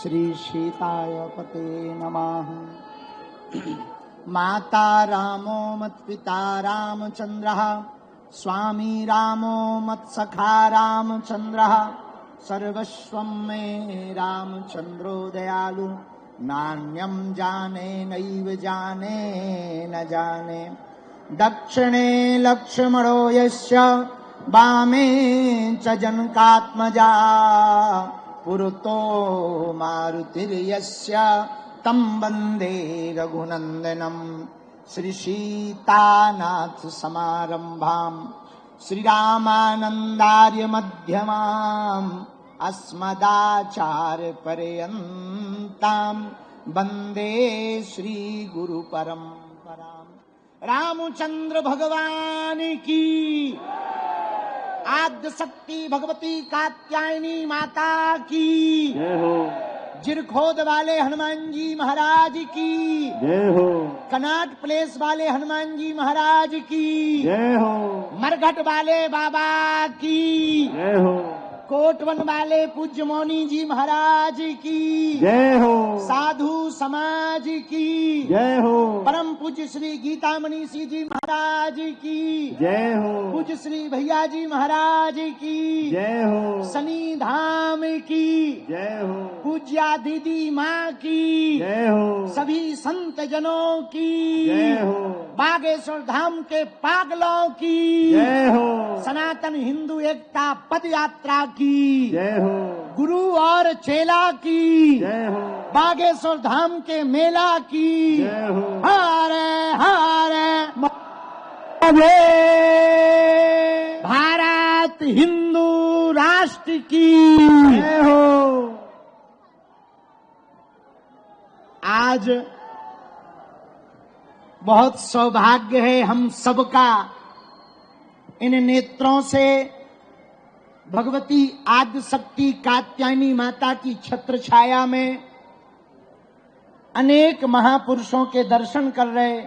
श्री सीताय पते नमः। माता रामो मत्पिता रामचंद्रः, स्वामी रामो मत्सखा रामचंद्रः, सर्वस्वं मे रामचंद्रो दयालु, नान्यं जाने नैव जाने न जाने। दक्षिणे लक्ष्मणो यस्य, वामे च जनकात्मजा, पुरतो मारुतिर्यस्य, तं वन्दे रघुनन्दनं। श्रीसीतानाथ समारम्भाम् श्रीरामानन्दार्य मध्यमाम्, अस्मदाचार्यपर्यन्ताम् वन्दे श्रीगुरुपरम्पराम्। रामचंद्र भगवान की, आद्य शक्ति भगवती कात्यायनी माता की जय हो। जिरखोद वाले हनुमान जी महाराज की जय हो। कनाट प्लेस वाले हनुमान जी महाराज की जय हो। मरघट वाले बाबा की जय हो। कोटवन वाले पूज्य मौनी जी महाराज की जय हो। साधु समाज की जय हो। परम पूज्य श्री गीता मनीषी जी महाराज की जय हो। पूज्य श्री भैया जी महाराज की जय हो। शनि धाम की जय हो। पूज्या दीदी माँ की जय हो। सभी संत जनों की जय हो। बागेश्वर धाम के पागलों की जय हो। सनातन हिंदू एकता पद यात्रा की जय हो। गुरु और चेला की जय हो। बागेश्वर धाम के मेला की जय हो। हरे हरे भारत हिंदू राष्ट्र की जय हो। आज बहुत सौभाग्य है हम सबका, इन नेत्रों से भगवती आद्य शक्ति कात्यायनी माता की छत्र छाया में अनेक महापुरुषों के दर्शन कर रहे।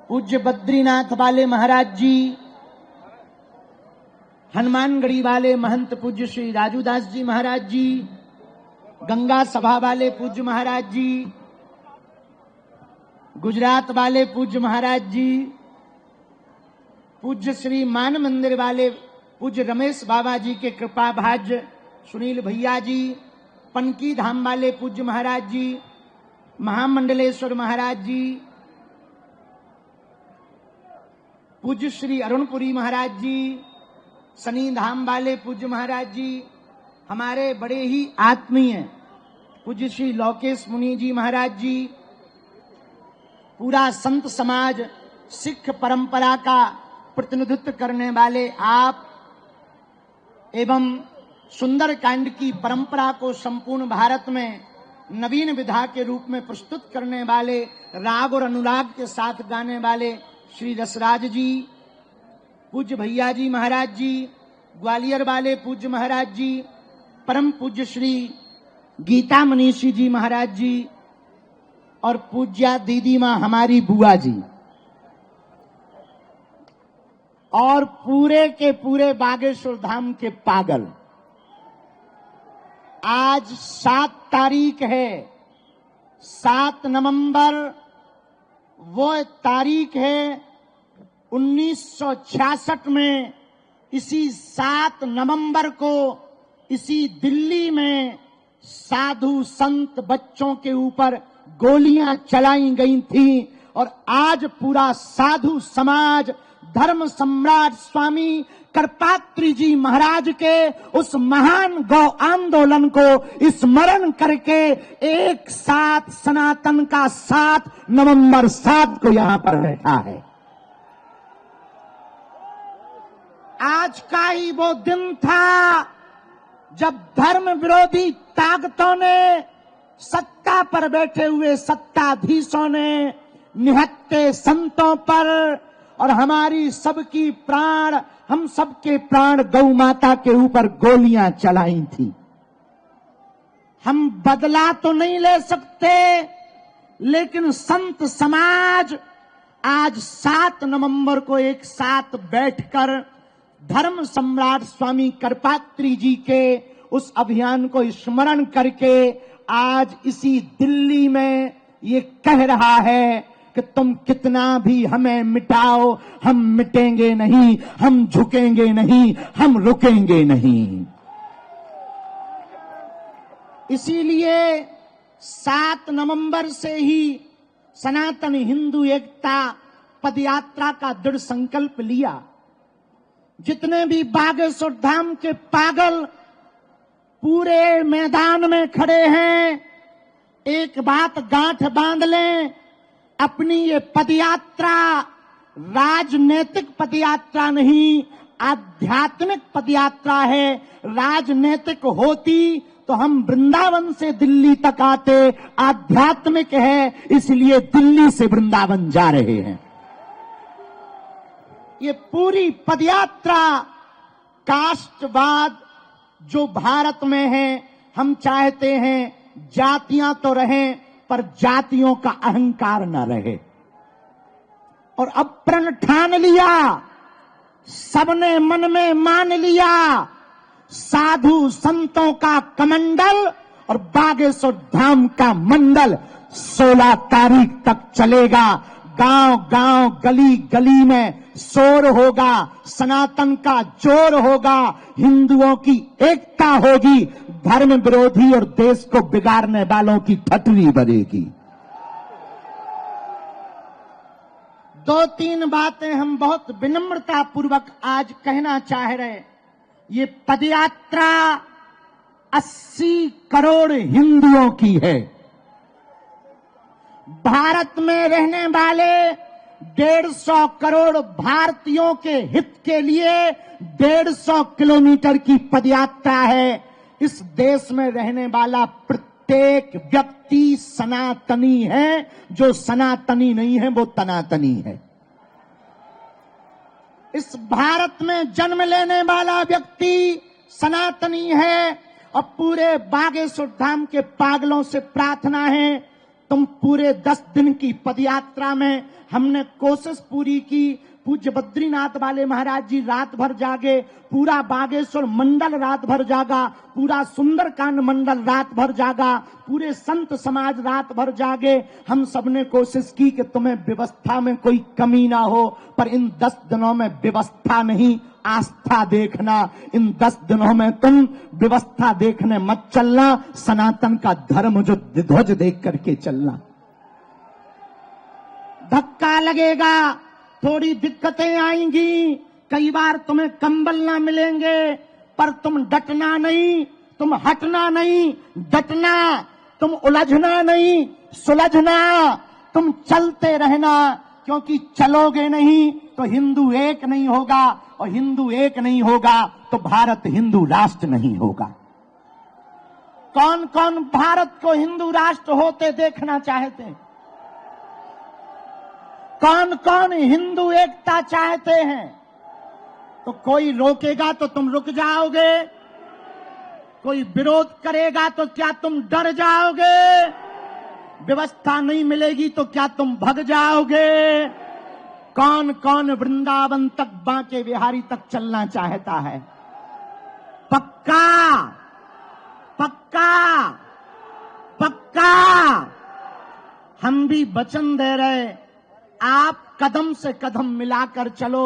पूज्य बद्रीनाथ वाले महाराज जी, हनुमानगढ़ी वाले महंत पूज्य श्री राजूदास जी महाराज जी, गंगा सभा वाले पूज्य महाराज जी, गुजरात वाले पूज्य महाराज जी, पूज्य श्री मान मंदिर वाले पूज्य रमेश बाबा जी के कृपा भाज्य सुनील भैया जी, पनकी धाम वाले पूज्य महाराज जी, महामंडलेश्वर महाराज जी, पूज्य श्री अरुणपुरी महाराज जी, शनि धाम वाले पूज्य महाराज जी, हमारे बड़े ही आत्मीय पूज्य श्री लौकेश मुनि जी महाराज जी, पूरा संत समाज, सिख परंपरा का प्रतिनिधित्व करने वाले आप एवं सुंदरकांड की परंपरा को संपूर्ण भारत में नवीन विधा के रूप में प्रस्तुत करने वाले, राग और अनुराग के साथ गाने वाले श्री रसराज जी, पूज्य भैया जी महाराज जी, ग्वालियर वाले पूज्य महाराज जी, परम पूज्य श्री गीता मनीषी जी महाराज जी और पूज्या दीदी माँ हमारी बुआ जी और पूरे के पूरे बागेश्वर धाम के पागल। आज 7 तारीख है, 7 नवंबर वो तारीख है 1966 में। इसी 7 नवंबर को इसी दिल्ली में साधु संत बच्चों के ऊपर गोलियां चलाई गई थी और आज पूरा साधु समाज धर्म सम्राट स्वामी करपात्री जी महाराज के उस महान गौ आंदोलन को स्मरण करके एक साथ सनातन का 7 नवंबर 7 को यहां पर बैठा है। आज का ही वो दिन था जब धर्म विरोधी ताकतों ने, सत्ता पर बैठे हुए सत्ताधीशों ने निहत्थे संतों पर और हमारी सबकी प्राण, हम सबके प्राण गौ माता के ऊपर गोलियां चलाई थी। हम बदला तो नहीं ले सकते, लेकिन संत समाज आज 7 नवंबर को एक साथ बैठकर धर्म सम्राट स्वामी करपात्री जी के उस अभियान को स्मरण करके आज इसी दिल्ली में ये कह रहा है कि तुम कितना भी हमें मिटाओ, हम मिटेंगे नहीं, हम झुकेंगे नहीं, हम रुकेंगे नहीं। इसीलिए 7 नवंबर से ही सनातन हिंदू एकता पदयात्रा का दृढ़ संकल्प लिया। जितने भी बागेश्वर धाम के पागल पूरे मैदान में खड़े हैं, एक बात गांठ बांध लें, अपनी ये पदयात्रा राजनीतिक पदयात्रा नहीं, आध्यात्मिक पदयात्रा है। राजनीतिक होती तो हम वृंदावन से दिल्ली तक आते, आध्यात्मिक है इसलिए दिल्ली से वृंदावन जा रहे हैं। ये पूरी पदयात्रा कास्टवाद जो भारत में है, हम चाहते हैं जातियां तो रहें पर जातियों का अहंकार न रहे। और अब प्रण ठान लिया, सबने मन में मान लिया, साधु संतों का कमंडल और बागेश्वर धाम का मंडल 16 तारीख तक चलेगा। गांव गांव गली गली में शोर होगा, सनातन का जोर होगा, हिंदुओं की एकता होगी, धर्म विरोधी और देश को बिगाड़ने वालों की ठटरी बजेगी। 2-3 बातें हम बहुत विनम्रता पूर्वक आज कहना चाह रहे। ये पदयात्रा 80 करोड़ हिंदुओं की है। भारत में रहने वाले 150 करोड़ भारतीयों के हित के लिए 150 किलोमीटर की पदयात्रा है। इस देश में रहने वाला प्रत्येक व्यक्ति सनातनी है, जो सनातनी नहीं है वो तनातनी है। इस भारत में जन्म लेने वाला व्यक्ति सनातनी है। और पूरे बागेश्वर धाम के पागलों से प्रार्थना है, तुम पूरे 10 दिन की पदयात्रा में हमने कोशिश पूरी की। पूज्य बद्रीनाथ वाले महाराज जी रात भर जागे, पूरा बागेश्वर मंडल रात भर जागा, पूरा सुंदरकांड मंडल रात भर जागा, पूरे संत समाज रात भर जागे। हम सबने कोशिश की कि तुम्हें व्यवस्था में कोई कमी ना हो, पर इन 10 दिनों में व्यवस्था नहीं, आस्था देखना। इन 10 दिनों में तुम व्यवस्था देखने मत चलना, सनातन का धर्म जो ध्वज देख करके चलना। धक्का लगेगा, थोड़ी दिक्कतें आएंगी, कई बार तुम्हें कंबल ना मिलेंगे, पर तुम डटना नहीं, तुम हटना नहीं, डटना, तुम उलझना नहीं, सुलझना, तुम चलते रहना। क्योंकि चलोगे नहीं तो हिंदू एक नहीं होगा, और हिंदू एक नहीं होगा तो भारत हिंदू राष्ट्र नहीं होगा। कौन कौन भारत को हिंदू राष्ट्र होते देखना चाहते हैं? कौन कौन हिंदू एकता चाहते हैं? तो कोई रोकेगा तो तुम रुक जाओगे, कोई विरोध करेगा तो क्या तुम डर जाओगे? व्यवस्था नहीं मिलेगी तो क्या तुम भग जाओगे? कौन कौन वृंदावन तक, बांके बिहारी तक चलना चाहता है? पक्का पक्का पक्का। हम भी वचन दे रहे, आप कदम से कदम मिलाकर चलो।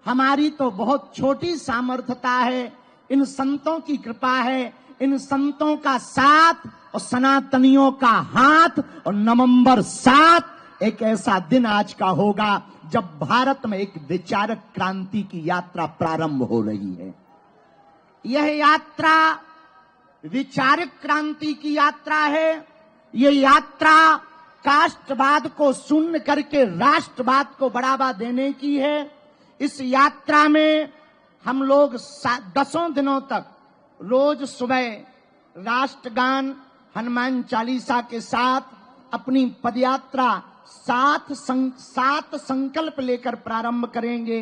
हमारी तो बहुत छोटी सामर्थ्यता है, इन संतों की कृपा है, इन संतों का साथ और सनातनियों का हाथ। और नवंबर 7 एक ऐसा दिन आज का होगा जब भारत में एक विचारक क्रांति की यात्रा प्रारंभ हो रही है। यह यात्रा विचारक क्रांति की यात्रा है। यह यात्रा कास्टवाद को शून्य करके राष्ट्रवाद को बढ़ावा देने की है। इस यात्रा में हम लोग 10 दिनों तक रोज सुबह राष्ट्रगान, हनुमान चालीसा के साथ अपनी पदयात्रा 7 संकल्प लेकर प्रारंभ करेंगे।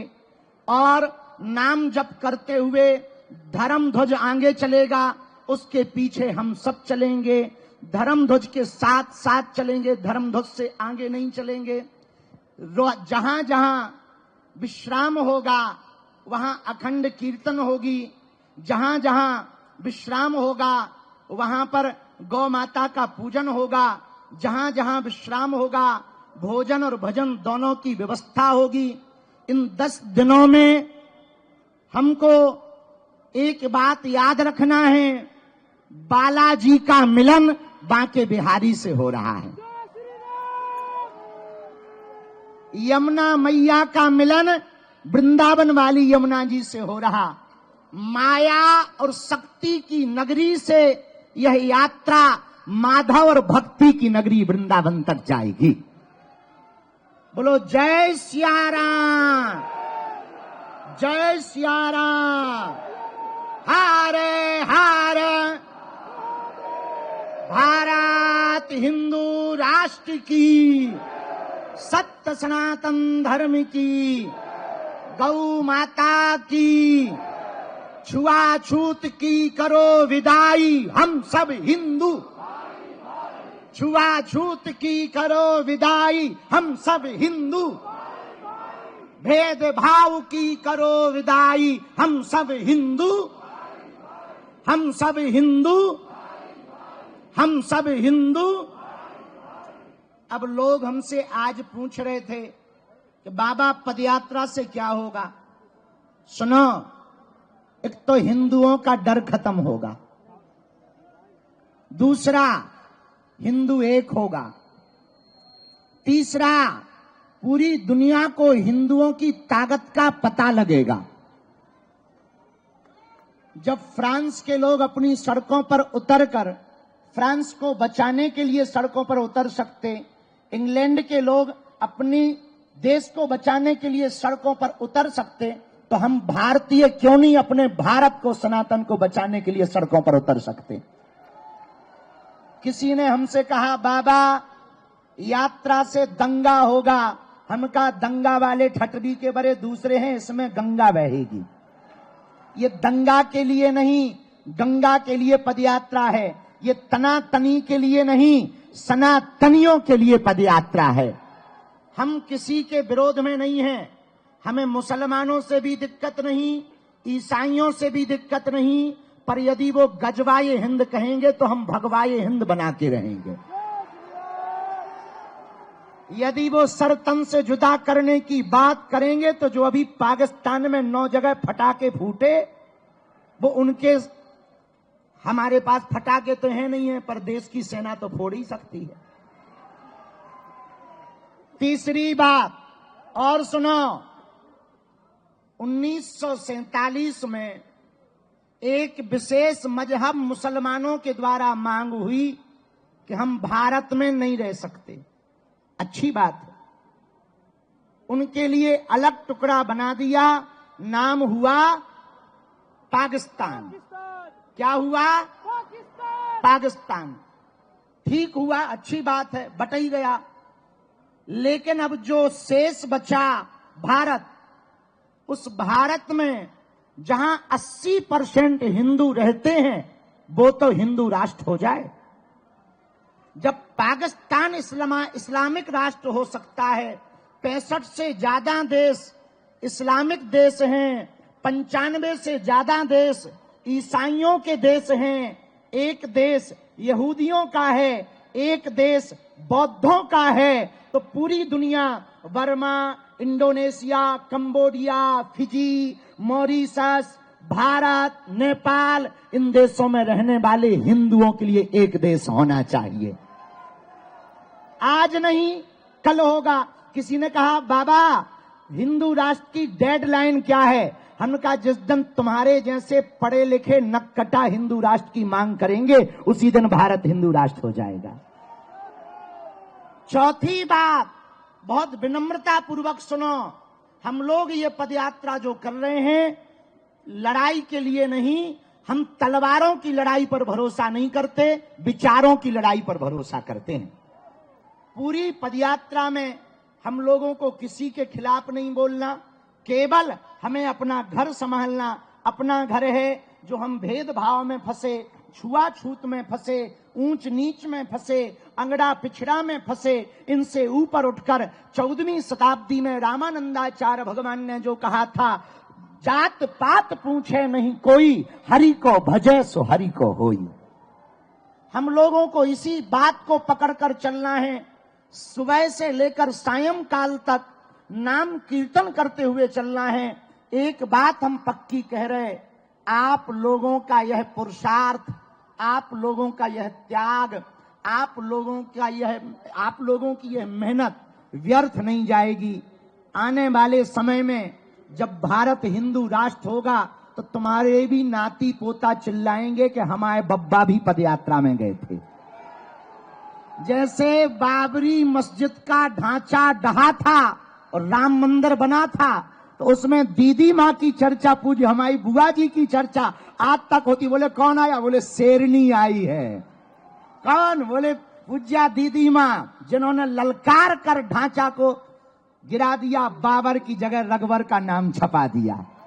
और नाम जप करते हुए धर्म ध्वज आगे चलेगा, उसके पीछे हम सब चलेंगे। धर्म ध्वज के साथ साथ चलेंगे, धर्म ध्वज से आगे नहीं चलेंगे। जहां जहां विश्राम होगा वहां अखंड कीर्तन होगी। जहां जहां विश्राम होगा वहां पर गौ माता का पूजन होगा। जहां जहां विश्राम होगा भोजन और भजन दोनों की व्यवस्था होगी। इन 10 दिनों में हमको एक बात याद रखना है, बालाजी का मिलन बांके बिहारी से हो रहा है। यमुना मैया का मिलन वृंदावन वाली यमुना जी से हो रहा। माया और शक्ति की नगरी से यह यात्रा माधव और भक्ति की नगरी वृंदावन तक जाएगी। बोलो जय सिया राम, जय सिया राम। हरे हरे भारत हिंदू राष्ट्र की, सत्य सनातन धर्म की, गौ माता की, छुआछूत की करो विदाई हम सब हिंदू। छुआछूत की करो विदाई हम सब हिंदू। भेदभाव की करो विदाई हम सब हिंदू। हम सब हिंदू, हम सब हिंदू। अब लोग हमसे आज पूछ रहे थे कि बाबा पदयात्रा से क्या होगा। सुनो, एक तो हिंदुओं का डर खत्म होगा, दूसरा हिंदू एक होगा, तीसरा पूरी दुनिया को हिंदुओं की ताकत का पता लगेगा। जब फ्रांस के लोग अपनी सड़कों पर उतरकर फ्रांस को बचाने के लिए सड़कों पर उतर सकते, इंग्लैंड के लोग अपनी देश को बचाने के लिए सड़कों पर उतर सकते, तो हम भारतीय क्यों नहीं अपने भारत को, सनातन को बचाने के लिए सड़कों पर उतर सकते। किसी ने हमसे कहा बाबा यात्रा से दंगा होगा। हम कहा दंगा वाले ठटरी के बड़े दूसरे हैं, इसमें गंगा बहेगी। ये दंगा के लिए नहीं, गंगा के लिए पदयात्रा है। ये तनातनी के लिए नहीं, सनातनियों के लिए पदयात्रा है। हम किसी के विरोध में नहीं हैं। हमें मुसलमानों से भी दिक्कत नहीं, ईसाइयों से भी दिक्कत नहीं, पर यदि वो गजवाए हिंद कहेंगे तो हम भगवाए हिंद बना के रहेंगे। यदि वो सर तन से जुदा करने की बात करेंगे तो जो अभी पाकिस्तान में 9 जगह फटाके फूटे, वो उनके, हमारे पास फटाके तो है नहीं है, पर देश की सेना तो फोड़ ही सकती है। तीसरी बात और सुनो, 1947 में एक विशेष मजहब मुसलमानों के द्वारा मांग हुई कि हम भारत में नहीं रह सकते। अच्छी बात है, उनके लिए अलग टुकड़ा बना दिया, नाम हुआ पाकिस्तान। क्या हुआ? पाकिस्तान। ठीक हुआ, अच्छी बात है, बट ही गया। लेकिन अब जो शेष बचा भारत, उस भारत में जहां 80% हिंदू रहते हैं, वो तो हिंदू राष्ट्र हो जाए। जब पाकिस्तान इस्लामिक राष्ट्र हो सकता है, 65 से ज्यादा देश इस्लामिक देश हैं, 95 से ज्यादा देश ईसाइयों के देश हैं, एक देश यहूदियों का है, एक देश बौद्धों का है, तो पूरी दुनिया, Burma, Indonesia, Cambodia, Fiji, Mauritius, Bharat, Nepal, इन देशों में रहने वाले हिंदुओं के लिए एक देश होना चाहिए। आज नहीं कल होगा। किसी ने कहा बाबा हिंदू राष्ट्र की डेडलाइन क्या है? हमने कहा जिस दिन तुम्हारे जैसे पढ़े लिखे नक्कटा हिंदू राष्ट्र की मांग करेंगे, उसी दिन भारत हिंदू राष्ट्र हो जाएगा। चौथी बात, बहुत विनम्रता पूर्वक सुनो, हम लोग ये पदयात्रा जो कर रहे हैं, लड़ाई के लिए नहीं, हम तलवारों की लड़ाई पर भरोसा नहीं करते, विचारों की लड़ाई पर भरोसा करते हैं। पूरी पदयात्रा में हम लोगों को किसी के खिलाफ नहीं बोलना, केवल हमें अपना घर संभालना। अपना घर है जो हम भेदभाव में फंसे, छुआछूत में फंसे, ऊंच नीच में फंसे, अंगड़ा पिछड़ा में फंसे, इनसे ऊपर उठकर 14वीं शताब्दी में रामानंदाचार्य भगवान ने जो कहा था, जात पात पूछे नहीं कोई, हरि को भजे सो हरि को होई। हम लोगों को इसी बात को पकड़कर चलना है। सुबह से लेकर सायंकाल तक नाम कीर्तन करते हुए चलना है। एक बात हम पक्की कह रहे, आप लोगों का यह पुरुषार्थ, आप लोगों का यह त्याग, आप लोगों की यह मेहनत व्यर्थ नहीं जाएगी। आने वाले समय में जब भारत हिंदू राष्ट्र होगा तो तुम्हारे भी नाती पोता चिल्लाएंगे कि हमारे बब्बा भी पदयात्रा में गए थे। जैसे बाबरी मस्जिद का ढांचा ढहा था और राम मंदिर बना था, तो उसमें दीदी माँ की चर्चा, पूज्य हमारी बुआ जी की चर्चा आज तक होती। बोले कौन आया? बोले शेरनी आई है। कौन? बोले पूज्या दीदी माँ, जिन्होंने ललकार कर ढांचा को गिरा दिया, बाबर की जगह रघुवर का नाम छपा दिया।